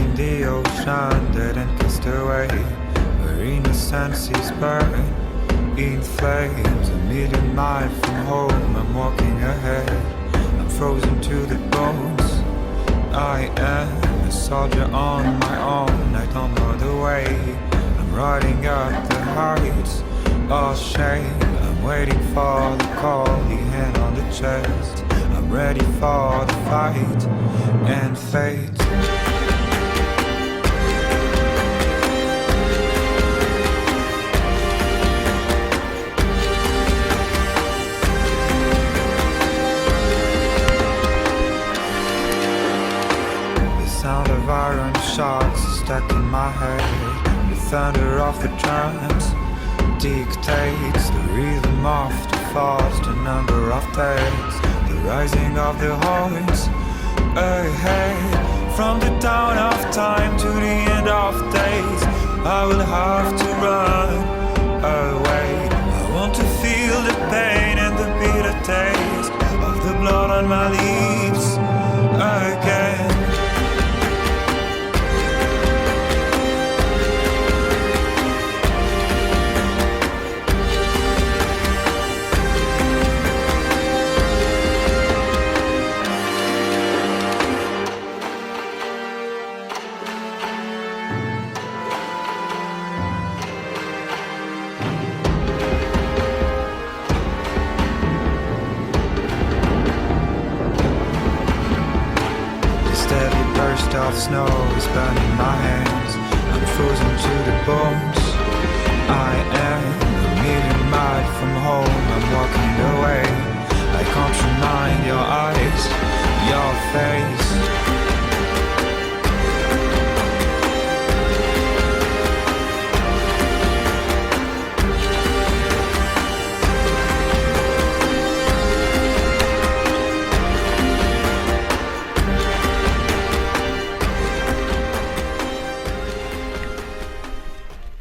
in the ocean, dead and cast away, where innocence is burned in flames. A million miles from home, I'm walking ahead, I'm frozen to the bones. I am a soldier on my own, I don't know the way. I'm riding up the heights, all shame. I'm waiting for the call, the hand on the chest. I'm ready for the fight and fate. Sound of iron shocks stuck in my head. The thunder of the drums dictates the rhythm of the falls, the number of days, the rising of the horns ahead. From the dawn of time to the end of days, I will have to run away. I want to feel the pain and the bitter taste of the blood on my lips again. Burst of snow is burning my hands, I'm frozen to the bones. I am a million miles from home, I'm walking away. I can't remind your eyes, your face.